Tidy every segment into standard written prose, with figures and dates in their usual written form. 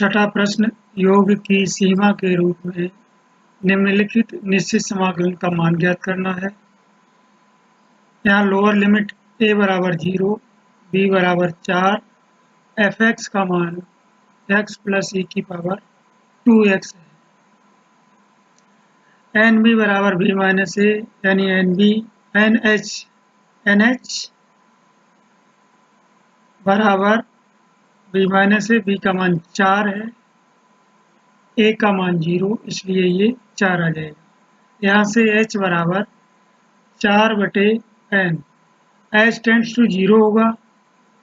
छठा प्रश्न, योग की सीमा के रूप में निम्नलिखित निश्चित समाकलन का मान ज्ञात करना है। यहाँ लोअर लिमिट a बराबर 0, b बराबर 4, fx का मान x प्लस e की पावर 2x है। nb बराबर b माइनस a, यानी nh बराबर b माइनस a, b का मान 4 है, a का मान 0, इसलिए ये 4 आ जाएगा। यहाँ से h बराबर 4/n, h टेंड्स टू 0 होगा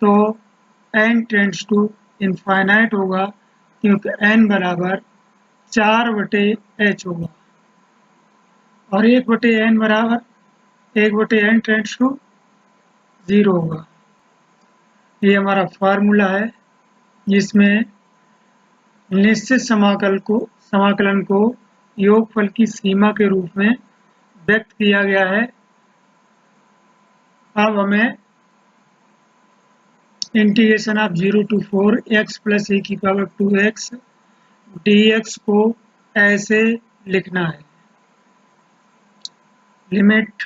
तो n टेंड्स टू इनफाइनाइट होगा, क्योंकि n बराबर 4/h होगा और 1/n बराबर 1/n टेंड्स टू 0 होगा। ये हमारा फार्मूला है जिसमें निश्चित समाकलन को योगफल की सीमा के रूप में व्यक्त किया गया है। अब हमें integration of 0 to 4 x plus e की पावर 2x dx को ऐसे लिखना है। Limit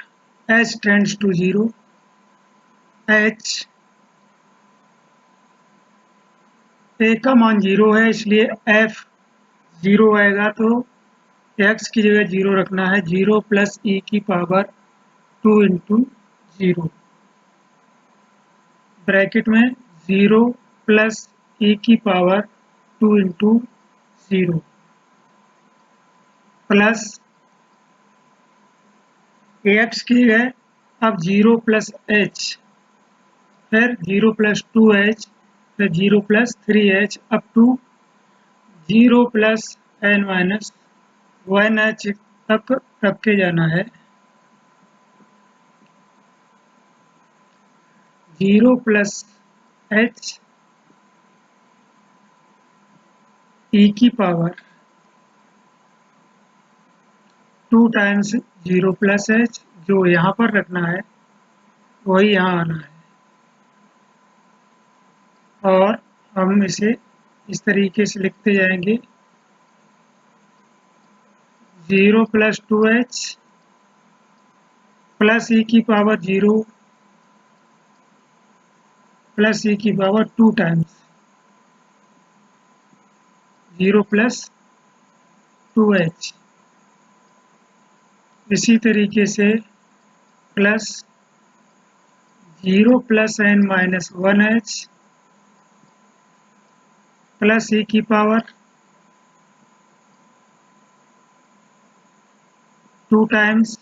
h tends to 0, h a का मान 0 है, इसलिए f 0 आएगा, तो x की जगह 0 रखना है। 0 प्लस e की पावर 2 इंटू 0, ब्रैकेट में 0 प्लस e की पावर 2 इंटू 0 प्लस x की जगह अब 0 प्लस h, फिर 0 प्लस 2h, फिर 0 plus 3h, up to 0 plus n minus 1h तक रखे जाना है। 0 प्लस h e की पावर 2 टाइम्स 0 प्लस h, जो यहाँ पर रखना है वही यहाँ आना है, और हम इसे इस तरीके से लिखते जाएंगे। 0 प्लस 2h प्लस e की पावर 0 प्लस e की पावर 2 टाइम्स 0 प्लस 2h, इसी तरीके से plus 0 plus n minus 1h plus e की power 2 times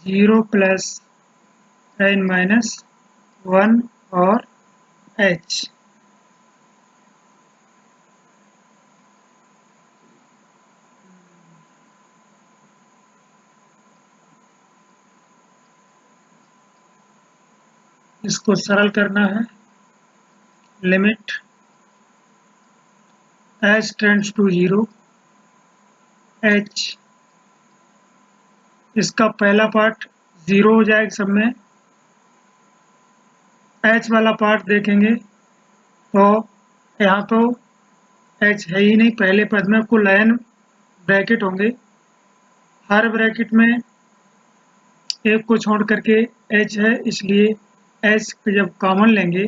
0 plus n minus 1 और h। इसको सरल करना है। Limit h tends to 0, h इसका पहला पार्ट 0 हो जाएगा सब में। h वाला पार्ट देखेंगे तो यहाँ तो h है ही नहीं, पहले पद में कुल n ब्रैकेट होंगे, हर ब्रैकेट में एक को छोड़ करके h है, इसलिए h जब कॉमन लेंगे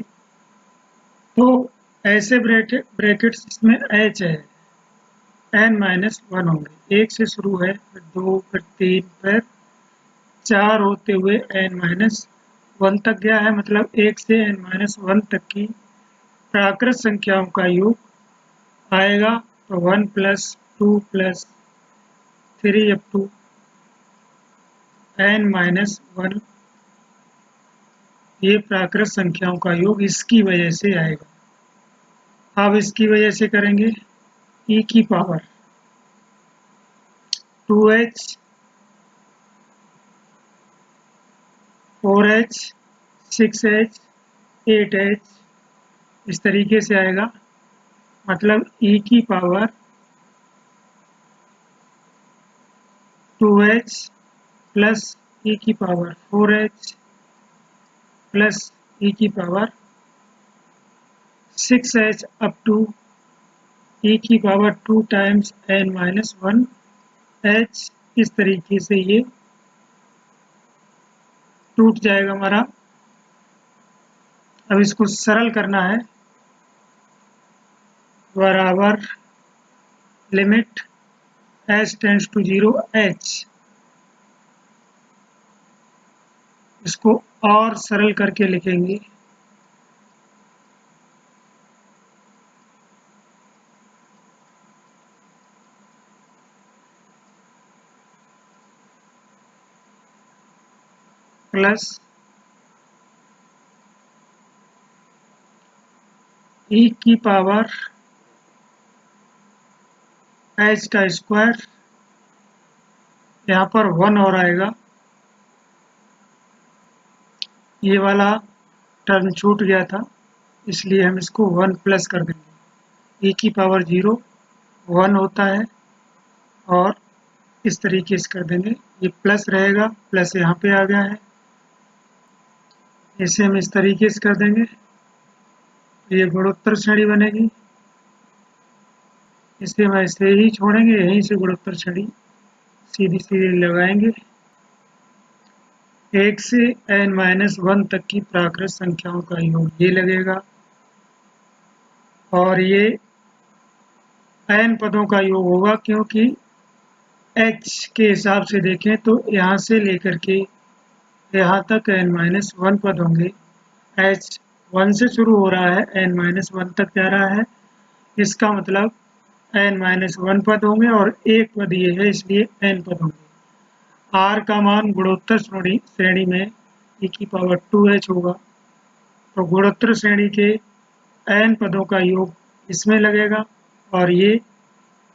तो ऐसे ब्रैकेट्स इसमें h है, n माइनस 1 होंगे। 1 से शुरू है, फिर 2, फिर 3, फिर 4 होते हुए n माइनस 1 तक गया है, मतलब 1 से n माइनस 1 तक की प्राकृत संख्याओं का योग आएगा। तो 1 plus 2 plus 3 up to n minus 1, ये प्राकृत संख्याओं का योग इसकी वजह से आएगा। अब इसकी वजह से करेंगे e की power 2h 4h 6h 8h, इस तरीके से आएगा, मतलब e की पावर 2h प्लस e की पावर 4h प्लस e की power 6h up to e की power 2 times n minus 1 h। इस तरीके से ये टूट जाएगा हमारा। अब इसको सरल करना है, बराबर limit h tends to 0 h। इसको और सरल करके लिखेंगे, प्लस e की पावर h का स्क्वायर, यहाँ पर 1 और आएगा, ये वाला टर्म छूट गया था इसलिए हम इसको 1 प्लस कर देंगे। e की पावर 0 1 होता है और इस तरीके से कर देंगे, ये प्लस रहेगा, प्लस यहाँ पे आ गया है, इसे हम इस तरीके से कर देंगे, ये गुणोत्तर श्रेणी बनेगी। इसे हम ऐसे ही छोड़ेंगे, यहीं से गुणोत्तर श्रेणी सीधी सीधी लगाएंगे। 1 से n-1 तक की प्राकृत संख्याओं का योग ये लगेगा और ये n पदों का योग होगा, क्योंकि h के हिसाब से देखें तो यहाँ से लेकर के यहाँ तक n-1 पद होंगे। h 1 से शुरू हो रहा है, n-1 तक जा रहा है, इसका मतलब n-1 पद होंगे और एक पद ये है इसलिए n पद होंगे। r का मान गुणोत्तर श्रेणी में e की पावर 2h होगा, तो गुणोत्तर श्रेणी के n पदों का योग इसमें लगेगा और ये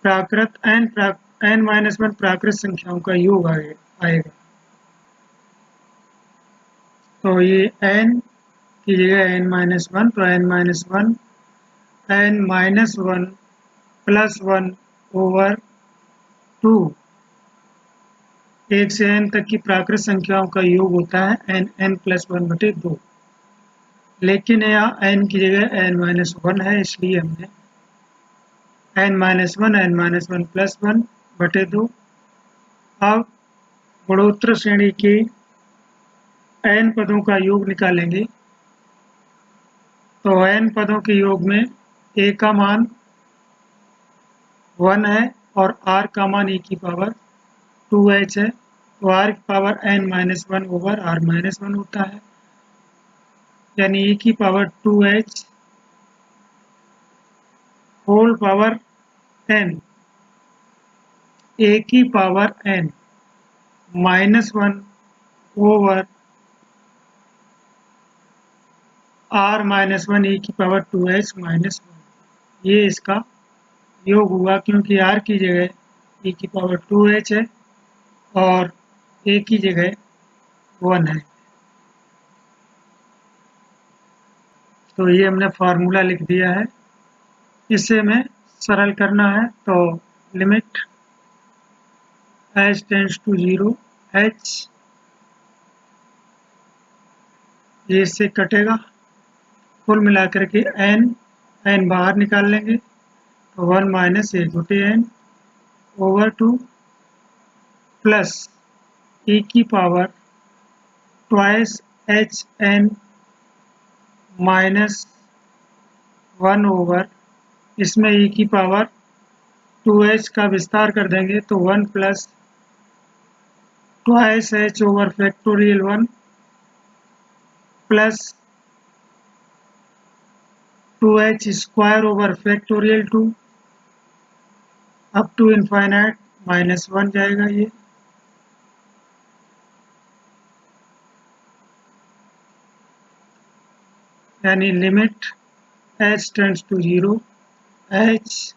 प्राकृत n-1 प्राकृत संख्याओं का योग आएगा। तो ये n की जगह n-1, तो n-1 n-1 प्लस 1 ओवर 2, 1 से n तक की प्राकृत संख्याओं का योग होता है n प्लस 1 बटे 2, लेकिन यहाँ n की जगह n-1 है इसलिए हमने n-1 प्लस 1 बटे 2। अब गुणोत्तर श्रेणी के n पदों का योग निकालेंगे, तो n पदों के योग में a का मान 1 है और r का मान e की पावर 2h है, तो r की पावर n-1 ओवर r-1 होता है, यानी e की power 2h whole power n, a की power n -1 over r-1 e की पावर 2h -1, ये इसका योग हुआ, क्योंकि r की जगह e की पावर 2h है और a की जगह 1 है। तो ये हमने फार्मूला लिख दिया है, इसे हमें सरल करना है, तो limit h tends to 0 h, ये इससे कटेगा, कुल मिलाकर के n बाहर निकाल लेंगे, तो 1 माइनस 1 बटे n ओवर 2 प्लस e की power twice h n minus 1 over, इसमें e की पावर 2h का विस्तार कर देंगे तो 1 plus twice h over factorial 1 plus 2h square over factorial 2 up to infinite -1 जाएगा ये, यानी limit h tends to 0 h,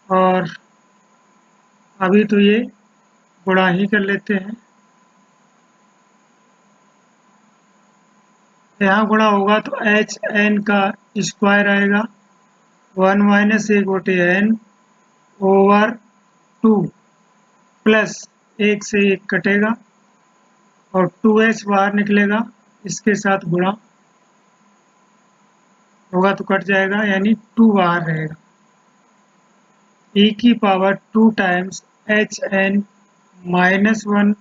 और अभी तो ये गुणा ही कर लेते हैं, यहाँ गुणा होगा तो h n का स्क्वायर आएगा, 1 माइनस 1 बटे n ओवर 2 प्लस 1 से 1 कटेगा, और 2h बाहर निकलेगा, इसके साथ गुणा होगा तो कट जाएगा, यानी 2 बाहर रहेगा। e की power 2 times h n minus 1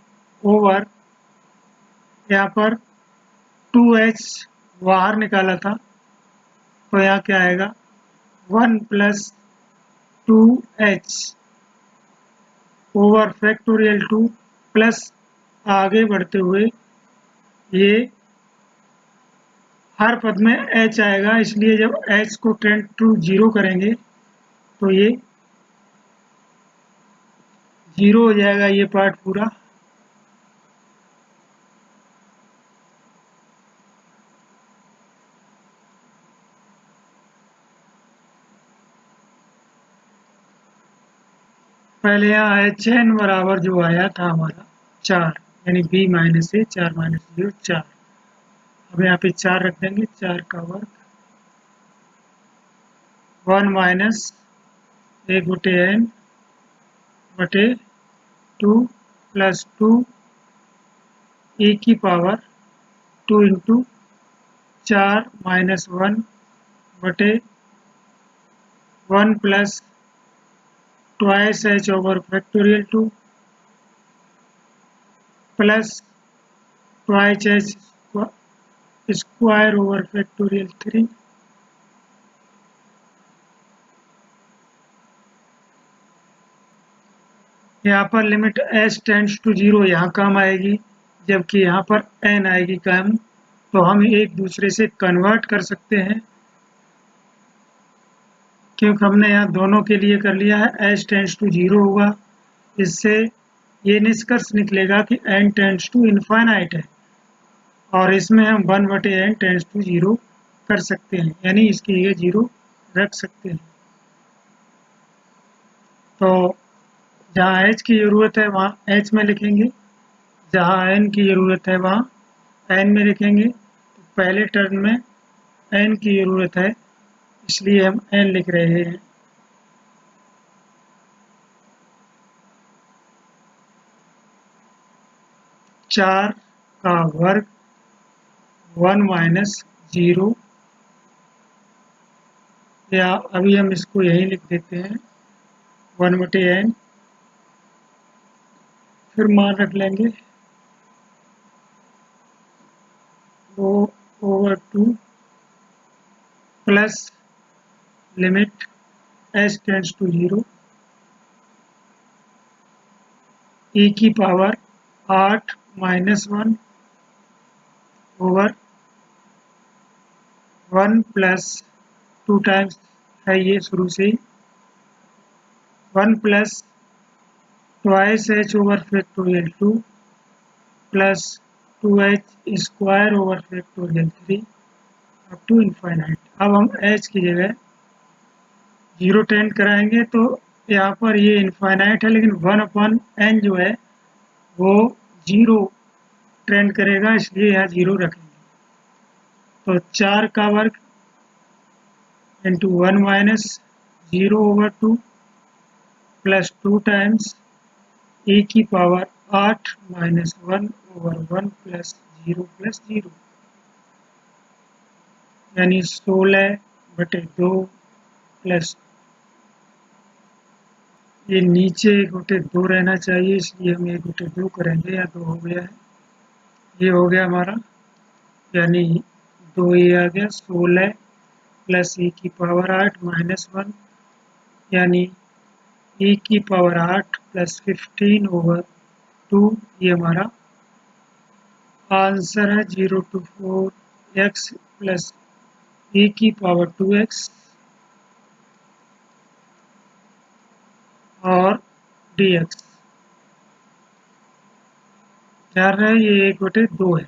over, यहाँ पर 2h बाहर निकाला था तो यहाँ क्या आएगा 1 plus 2h over factorial 2 plus आगे बढ़ते हुए ये हर पद में h आएगा, इसलिए जब h को टेंड टू 0 करेंगे तो ये 0 हो जाएगा ये पार्ट पूरा। पहले यहाँ एच एन बराबर जो आया था हमारा 4, यानी b माइनस ए 4 माइनस 0 4। अब यहाँ पे 4 रख देंगे, 4 का वर्ग 1 माइनस ए गुटे एन बटे 2 प्लस 2 e की पावर 2 इंटू 4 माइनस 1 बटे 1 plus twice h over factorial 2 plus twice H square over factorial 3। यहाँ पर लिमिट h टेंड्स टू 0 यहाँ काम आएगी, जबकि यहाँ पर n आएगी काम, तो हम एक दूसरे से कन्वर्ट कर सकते हैं, क्योंकि हमने यहाँ दोनों के लिए कर लिया है। h टेंड्स टू 0 होगा, इससे ये निष्कर्ष निकलेगा कि n टेंड्स टू इनफाइनाइट है, और इसमें हम 1 बटे n टेंड्स टू 0 कर सकते हैं, यानी इसकी ये 0 रख सकते हैं। तो जहाँ h की ज़रूरत है वहाँ h में लिखेंगे, जहाँ n की ज़रूरत है वहाँ n में लिखेंगे। तो पहले टर्म में n की ज़रूरत है, इसलिए हम n लिख रहे हैं। चार का वर्ग 1 माइनस 0, या अभी हम इसको यही लिख देते हैं 1 बटे n, फिर मान रख लेंगे वो over 2 plus limit h tends to 0 e की power 8 minus 1 over 1 plus 2 times है ये शुरू से ही 1 plus twice h over factorial 2 plus 2h square over factorial 3 up to infinite. अब हम h की जगह 0 टेंड कराएंगे, तो यहाँ पर ये इनफाइनाइट है, लेकिन 1 अपॉन n जो है वो 0 ट्रेंड करेगा, इसलिए यहाँ 0 रखेंगे। तो 4 का वर्ग into 1 minus 0 over 2 plus 2 times e की पावर 8 माइनस 1 ओवर 1 प्लस 0 यानी 16 बटे 2 प्लस ये नीचे 1 बटे 2 रहना चाहिए, इसलिए हम 1 बटे 2 करेंगे, या 2 हो गया है, ये हो गया हमारा, यानी 2 ये आ गया 16 प्लस e की पावर 8 माइनस 1, यानी e की पावर 8 प्लस 15 ओवर 2, ये हमारा आंसर है। 0 to 4 x प्लस e की पावर 2x और dx। ध्यान रहे ये 1 बटे 2 है।